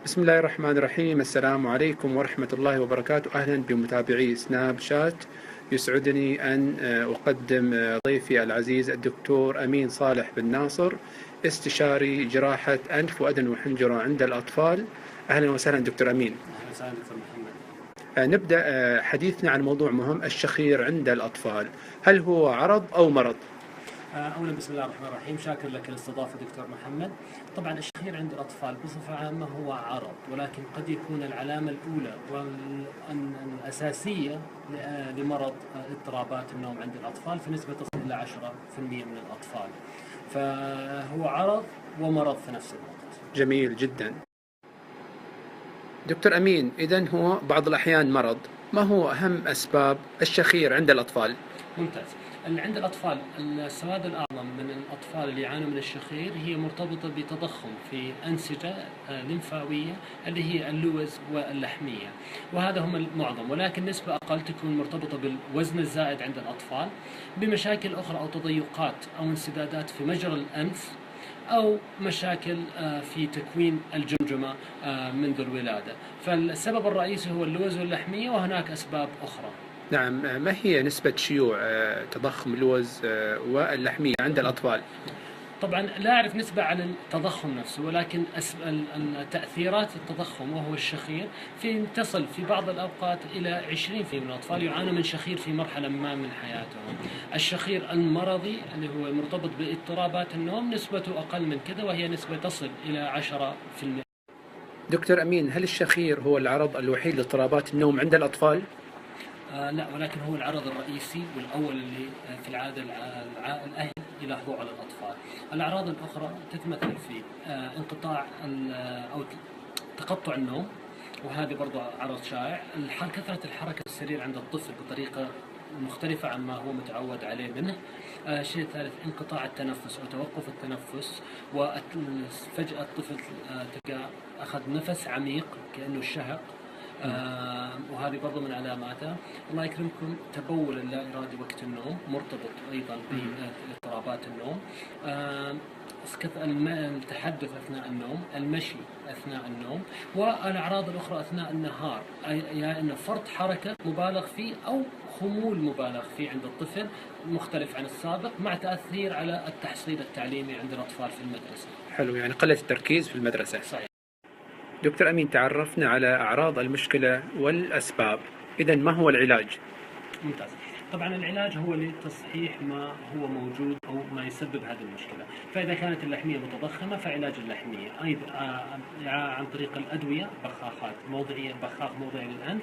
بسم الله الرحمن الرحيم. السلام عليكم ورحمة الله وبركاته. أهلا بمتابعي سناب شات. يسعدني أن أقدم ضيفي العزيز الدكتور أمين صالح بن ناصر، استشاري جراحة أنف وأذن وحنجرة عند الأطفال. أهلا وسهلا دكتور أمين. أهلا وسهلا دكتور محمد. نبدأ حديثنا عن موضوع مهم، الشخير عند الأطفال. هل هو عرض أو مرض؟ أولا بسم الله الرحمن الرحيم، شاكر لك الاستضافة دكتور محمد. طبعا الشخير عند الأطفال بصفة عامة هو عرض، ولكن قد يكون العلامة الأولى والأساسية لمرض اضطرابات النوم عند الأطفال في نسبة تصل إلى 10% من الأطفال، فهو عرض ومرض في نفس الوقت. جميل جدا دكتور أمين. إذن هو بعض الأحيان مرض، ما هو أهم أسباب الشخير عند الأطفال؟ ممتاز. عند الأطفال السواد الأعظم من الأطفال اللي يعانوا من الشخير هي مرتبطة بتضخم في أنسجة لمفاوية اللي هي اللوز واللحمية، وهذا هم المعظم، ولكن نسبة أقل تكون مرتبطة بالوزن الزائد عند الأطفال، بمشاكل أخرى أو تضيقات أو انسدادات في مجرى الأنف، أو مشاكل في تكوين الجمجمة منذ الولادة. فالسبب الرئيسي هو اللوز واللحمية، وهناك أسباب أخرى. نعم، ما هي نسبة شيوع تضخم اللوز واللحمية عند الأطفال؟ طبعا لا أعرف نسبة على التضخم نفسه، ولكن تأثيرات التضخم وهو الشخير تصل في بعض الأوقات إلى 20% من الأطفال يعانوا من شخير في مرحلة ما من حياتهم. الشخير المرضي اللي هو مرتبط باضطرابات النوم نسبته أقل من كذا، وهي نسبة تصل إلى 10%. دكتور أمين، هل الشخير هو العرض الوحيد لاضطرابات النوم عند الأطفال؟ لا، ولكن هو العرض الرئيسي والأول اللي في العادة الأهل يلاحظوه على الأطفال. الأعراض الأخرى تتمثل في انقطاع أو تقطع النوم، وهذا برضو عرض شائع. كثرة الحركة السرير عند الطفل بطريقة مختلفة عما هو متعود عليه منه. الشيء الثالث انقطاع التنفس أو توقف التنفس، وفجأة الطفل تلقى أخذ نفس عميق كأنه الشهق، وهذه برضو من علاماتها. الله يكرمكم، تبول اللا إرادي وقت النوم مرتبط أيضا باضطرابات النوم. التحدث أثناء النوم، المشي أثناء النوم، والأعراض الأخرى أثناء النهار، يعني أن فرط حركة مبالغ فيه أو خمول مبالغ فيه عند الطفل مختلف عن السابق، مع تأثير على التحصيل التعليمي عند الأطفال في المدرسة. حلو، يعني قلة التركيز في المدرسة. صحيح. دكتور أمين، تعرفنا على أعراض المشكلة والأسباب، إذن ما هو العلاج؟ ممتاز. طبعا العلاج هو لتصحيح ما هو موجود أو ما يسبب هذه المشكلة. فإذا كانت اللحمية متضخمة فعلاج اللحمية أيضا عن طريق الأدوية، بخاخات موضعية، بخاخ موضعي للأنف،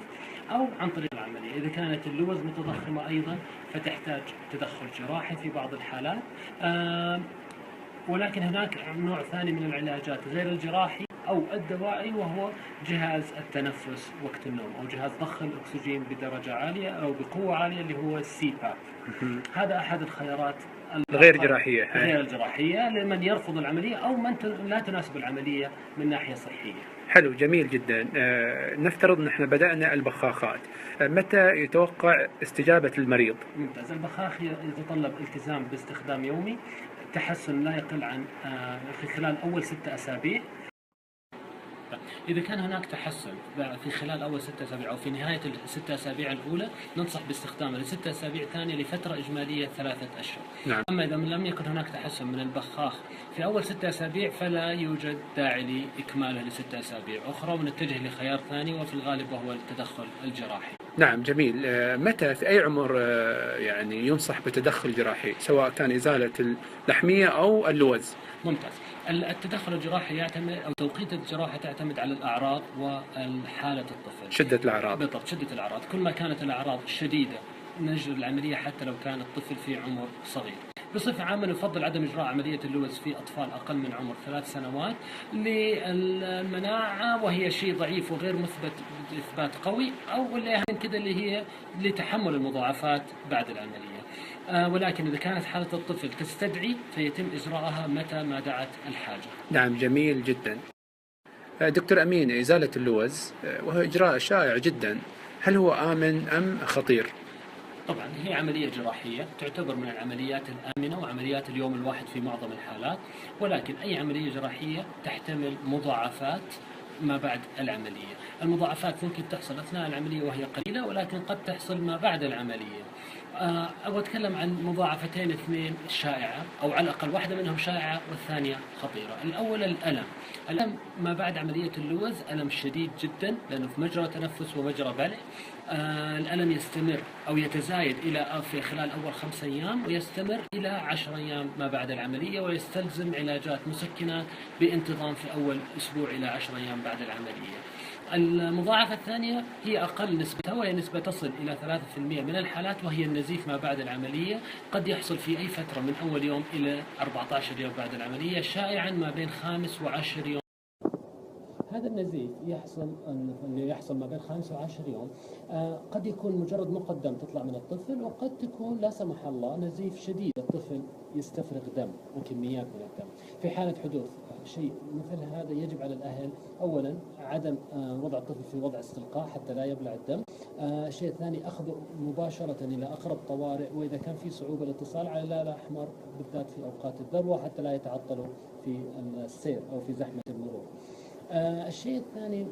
أو عن طريق العملية. إذا كانت اللوز متضخمة أيضا فتحتاج تدخل جراحي في بعض الحالات. ولكن هناك نوع ثاني من العلاجات غير الجراحي أو الدوائي، وهو جهاز التنفس وقت النوم، أو جهاز ضخ الأكسجين بدرجة عالية أو بقوة عالية اللي هو السي باب. هذا أحد الخيارات غير جراحية، غير الجراحية لمن يرفض العملية أو من لا تناسب العملية من ناحية صحية. حلو، جميل جدا. نفترض أن احنا بدأنا البخاخات، متى يتوقع استجابة المريض؟ ممتاز. البخاخ يتطلب التزام باستخدام يومي، تحسن لا يقل عن في خلال أول 6 أسابيع. إذا كان هناك تحسن في خلال أول 6 أسابيع أو في نهاية ال6 أسابيع الأولى، ننصح باستخدامه ل6 أسابيع ثانية لفترة إجمالية 3 أشهر. نعم. أما إذا لم يكن هناك تحسن من البخاخ في أول 6 أسابيع فلا يوجد داعي لإكماله ل6 أسابيع أخرى، ونتجه لخيار ثاني وفي الغالب وهو التدخل الجراحي. نعم، جميل. متى في أي عمر يعني ينصح بتدخل جراحي، سواء كان إزالة اللحمية أو اللوز؟ ممتاز. التدخل الجراحي يعتمد أو توقيت الجراحة تعتمد على الأعراض وحالة الطفل. شدة الأعراض. بالضبط، شدة الأعراض. كل ما كانت الأعراض شديدة نجري العملية حتى لو كان الطفل في عمر صغير. بصفة عامة نفضل عدم إجراء عملية اللوز في أطفال أقل من عمر 3 سنوات للمناعة، وهي شيء ضعيف وغير مثبت بإثبات قوي، أو اللي أهم كده اللي هي لتحمل المضاعفات بعد العملية. ولكن إذا كانت حالة الطفل تستدعي فيتم إجراءها متى ما دعت الحاجة. نعم، جميل جدا. دكتور أمين، إزالة اللوز وهو إجراء شائع جدا، هل هو آمن أم خطير؟ طبعا هي عملية جراحية تعتبر من العمليات الآمنة وعمليات اليوم الواحد في معظم الحالات، ولكن أي عملية جراحية تحتمل مضاعفات ما بعد العملية. المضاعفات ممكن تحصل أثناء العملية وهي قليلة، ولكن قد تحصل ما بعد العملية. أبغى أتكلم عن مضاعفتين اثنين شائعة، أو على الأقل واحدة منهم شائعة والثانية خطيرة. الأول الألم ما بعد عملية اللوز ألم شديد جدا، لأنه في مجرى تنفس ومجرى بلع. الألم يستمر أو يتزايد في خلال أول 5 أيام، ويستمر إلى 10 أيام ما بعد العملية، ويستلزم علاجات مسكنات بانتظام في أول أسبوع إلى 10 أيام بعد العملية. المضاعفة الثانية هي أقل نسبتها، وهي نسبة تصل إلى 3% من الحالات، وهي النزيف ما بعد العملية. قد يحصل في أي فترة من أول يوم إلى 14 يوم بعد العملية، شائعا ما بين 5 و10 يوم. هذا النزيف يحصل ما بين 5 و10 يوم. قد يكون مجرد مقدم تطلع من الطفل، وقد تكون لا سمح الله نزيف شديد، الطفل يستفرغ دم وكميات من الدم. في حالة حدوث شيء مثل هذا يجب على الأهل أولا عدم وضع الطفل في وضع استلقاء حتى لا يبلع الدم. الشيء الثاني أخذه مباشرة إلى أقرب طوارئ، وإذا كان في صعوبة الاتصال على الهلال الأحمر بالذات في أوقات الذروة حتى لا يتعطلوا في السير أو في زحمة المرور. الشيء الثاني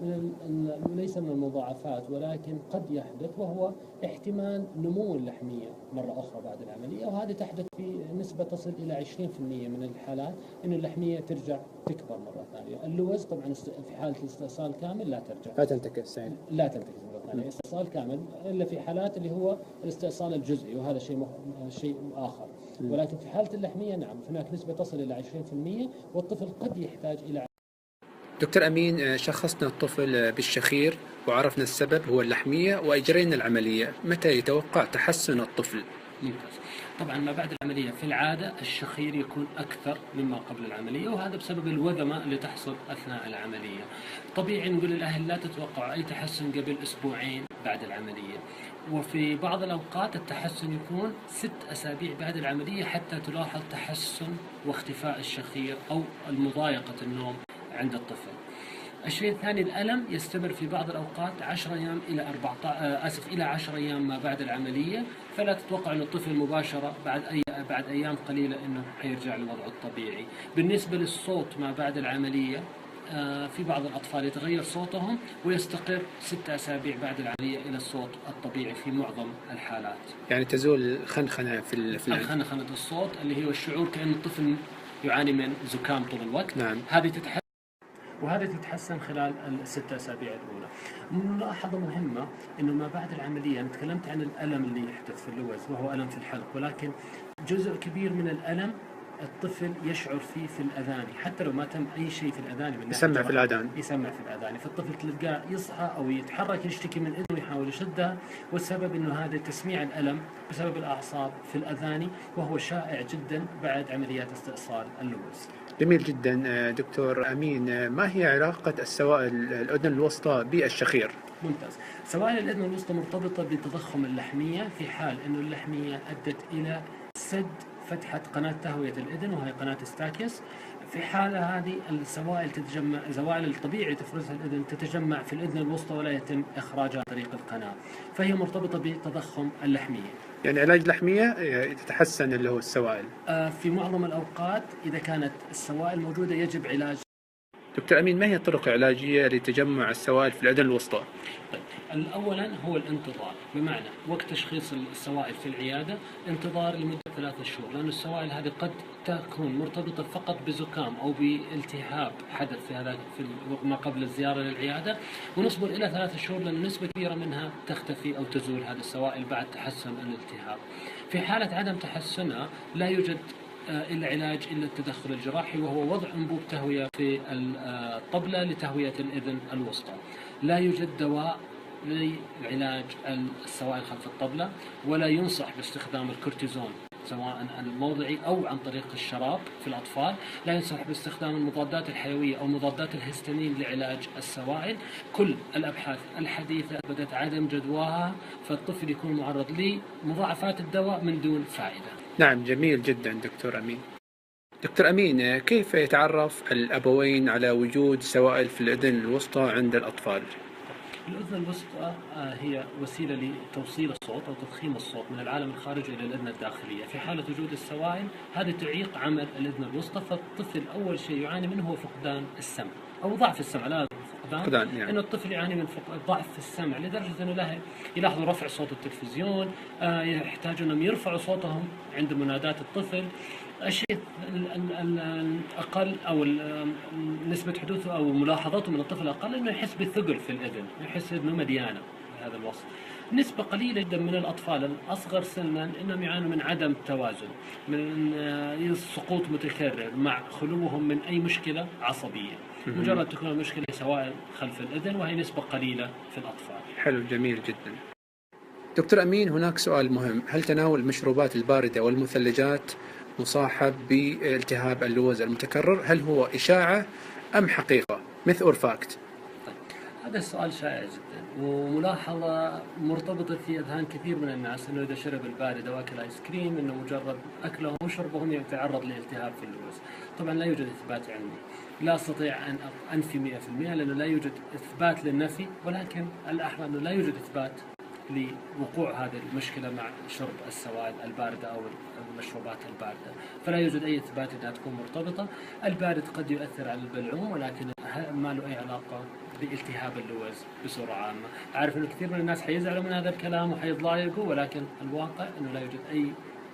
ليس من المضاعفات ولكن قد يحدث، وهو احتمال نمو اللحمية مرة أخرى بعد العملية، وهذه تحدث في نسبة تصل إلى 20% من الحالات، إنه اللحمية ترجع تكبر مرة ثانية. اللوز طبعا في حالة الاستئصال كامل لا ترجع، لا تنتكس مرة ثانية استئصال كامل، إلا في حالات اللي هو الاستئصال الجزئي، وهذا شيء آخر. ولكن في حالة اللحمية نعم هناك نسبة تصل إلى 20%، والطفل قد يحتاج إلى. دكتور أمين، شخصنا الطفل بالشخير وعرفنا السبب هو اللحمية وأجرينا العملية، متى يتوقع تحسن الطفل؟ ممتاز. طبعا ما بعد العملية في العادة الشخير يكون أكثر مما قبل العملية، وهذا بسبب الوذمة اللي تحصل أثناء العملية. طبيعي نقول للأهل لا تتوقع أي تحسن قبل أسبوعين بعد العملية، وفي بعض الأوقات التحسن يكون 6 أسابيع بعد العملية حتى تلاحظ تحسن واختفاء الشخير أو المضايقة النوم عند الطفل. الشيء الثاني الألم يستمر في بعض الأوقات 10 أيام إلى 10 أيام ما بعد العملية، فلا تتوقع أن الطفل مباشرة بعد أيام قليلة أنه حيرجع لوضعه الطبيعي. بالنسبة للصوت ما بعد العملية، في بعض الأطفال يتغير صوتهم ويستقر 6 أسابيع بعد العملية إلى الصوت الطبيعي في معظم الحالات. يعني تزول خنخنة في خنخنة الصوت اللي هو الشعور كأن الطفل يعاني من زكام طول الوقت. نعم. وهذا تتحسن خلال ال6 أسابيع الأولى. ملاحظة مهمة إنه ما بعد العملية، أنا تكلمت عن الألم اللي يحدث في اللوز وهو ألم في الحلق، ولكن جزء كبير من الألم الطفل يشعر فيه في الأذاني، حتى لو ما تم أي شيء في الأذاني من يسمع في الأذان، فالطفل تلقاه يصحى أو يتحرك يشتكي من إذنه ويحاول يشدها، والسبب إنه هذا تسميع الألم بسبب الأعصاب في الأذاني، وهو شائع جدا بعد عمليات استئصال اللوز. جميل جدا. دكتور أمين، ما هي علاقة السوائل الأذن الوسطى بالشخير؟ ممتاز. سوائل الأذن الوسطى مرتبطة بتضخم اللحمية، في حال إنه اللحمية أدت إلى سد فتحة قناة تهوية الأذن وهي قناة ستاكيس. في حالة هذه السوائل الطبيعي تفرزها الأذن تتجمع في الأذن الوسطى ولا يتم إخراجها عن طريق القناة، فهي مرتبطة بتضخم اللحمية. يعني علاج لحمية تتحسن اللي هو السوائل؟ في معظم الأوقات إذا كانت السوائل موجودة يجب علاج. دكتور أمين، ما هي الطرق العلاجية لتجمع السوائل في الأذن الوسطى؟ طيب، أولا هو الانتظار، بمعنى وقت تشخيص السوائل في العيادة انتظار لمدة 3 شهور، لأن السوائل هذه قد تكون مرتبطة فقط بزكام أو بالتهاب حدث في ما قبل الزيارة للعيادة، ونصبر إلى 3 شهور لأن نسبة كبيرة منها تختفي أو تزول هذه السوائل بعد تحسن الالتهاب. في حالة عدم تحسنها لا يوجد العلاج إلا التدخل الجراحي، وهو وضع أنبوب تهوية في الطبلة لتهوية الأذن الوسطى. لا يوجد دواء لعلاج السوائل خلف الطبلة، ولا ينصح باستخدام الكورتيزون سواء الموضعي أو عن طريق الشراب في الأطفال. لا ينصح باستخدام المضادات الحيوية أو مضادات الهستامين لعلاج السوائل. كل الأبحاث الحديثة أثبتت عدم جدواها، فالطفل يكون معرض لمضاعفات الدواء من دون فائدة. نعم، جميل جدا دكتور أمين. دكتور أمين، كيف يتعرف الأبوين على وجود سوائل في الأذن الوسطى عند الأطفال؟ الأذن الوسطى هي وسيلة لتوصيل الصوت أو تضخيم الصوت من العالم الخارجي إلى الأذن الداخلية. في حالة وجود السوائل هذه تعيق عمل الأذن الوسطى، فالطفل أول شيء يعاني منه هو فقدان السمع أو ضعف السمع، لا فقدان يعني. انه الطفل يعاني من ضعف في السمع لدرجه انه يلاحظوا رفع صوت التلفزيون، يحتاجوا انهم يرفعوا صوتهم عند منادات الطفل. الشيء الاقل او نسبه حدوثه او ملاحظته من الطفل اقل انه يحس بالثقل في الاذن، يحس انه مليانه بهذا الوصف. نسبة قليلة جدا من الأطفال الأصغر سنا إنهم يعانوا من عدم توازن، من سقوط متكرر مع خلوهم من أي مشكلة عصبية، مجرد تكون المشكلة سواء خلف الأذن، وهي نسبة قليلة في الأطفال. حلو، جميل جدا. دكتور أمين، هناك سؤال مهم: هل تناول المشروبات الباردة والمثلجات مصاحب بالتهاب اللوز المتكرر؟ هل هو إشاعة أم حقيقة myth or fact؟ هذا السؤال شائع جدا، وملاحظة مرتبطة في أذهان كثير من الناس أنه إذا شرب البارد أو أكل آيس كريم أنه مجرد أكله وشربه يتعرض لالتهاب في اللوز. طبعا لا يوجد إثبات علمي، لا أستطيع أن أنفي 100% لأنه لا يوجد إثبات للنفي، ولكن الأحرى أنه لا يوجد إثبات لوقوع هذه المشكلة مع شرب السوائل الباردة أو المشروبات الباردة، فلا يوجد أي إثبات أنها تكون مرتبطة. البارد قد يؤثر على البلعوم، ولكن ما له أي علاقة بالتهاب اللوز بصورة عامة. أعرف أنه كثير من الناس حيزعلوا من هذا الكلام وحيضايقوا، ولكن الواقع أنه لا يوجد أي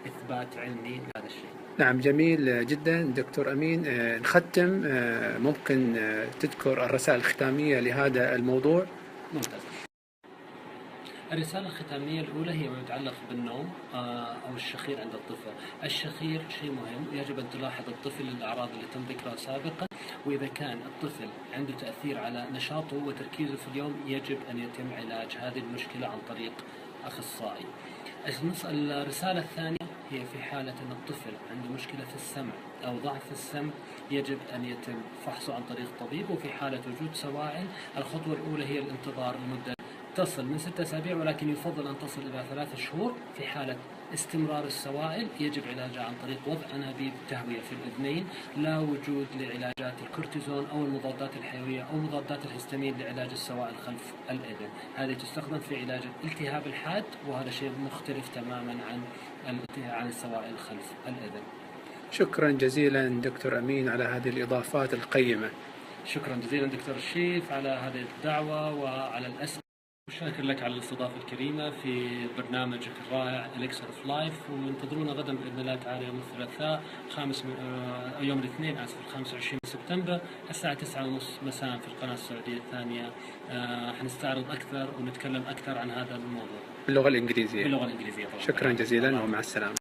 إثبات علمي لهذا الشيء. نعم، جميل جدا دكتور أمين. نختم، ممكن تذكر الرسائل الختامية لهذا الموضوع؟ ممتاز. الرسالة الختامية الأولى هي ما يتعلق بالنوم أو الشخير عند الطفل. الشخير شيء مهم، يجب أن تلاحظ الطفل الأعراض اللي تم ذكرها سابقا، وإذا كان الطفل عنده تأثير على نشاطه وتركيزه في اليوم يجب أن يتم علاج هذه المشكلة عن طريق أخصائي. الرسالة الثانية هي في حالة أن الطفل عنده مشكلة في السمع أو ضعف في السمع يجب أن يتم فحصه عن طريق طبيب، وفي حالة وجود سوائل الخطوة الأولى هي الانتظار لمدة تصل من 6 أسابيع، ولكن يفضل أن تصل إلى 3 شهور. في حالة استمرار السوائل يجب علاجها عن طريق وضع أنابيب تهوية في الأذنين، لا وجود لعلاجات الكورتيزون أو المضادات الحيوية أو مضادات الهستامين لعلاج السوائل خلف الأذن. هذه تستخدم في علاج الالتهاب الحاد، وهذا شيء مختلف تماما عن السوائل خلف الأذن. شكرا جزيلا دكتور أمين على هذه الإضافات القيمة. شكرا جزيلا دكتور الشيف على هذه الدعوة وعلى الأسئلة. شاكر لك على الاستضافة الكريمة في برنامجك الرائع Elixir of Life، وانتظرونا غدا بإذن الله تعالى يوم الثلاثاء يوم الاثنين 25 سبتمبر الساعة 9:30 مساء في القناة السعودية الثانية. حنستعرض أكثر ونتكلم أكثر عن هذا الموضوع باللغة الإنجليزية. باللغة الإنجليزية طبعا. شكرا جزيلا ومع السلامة.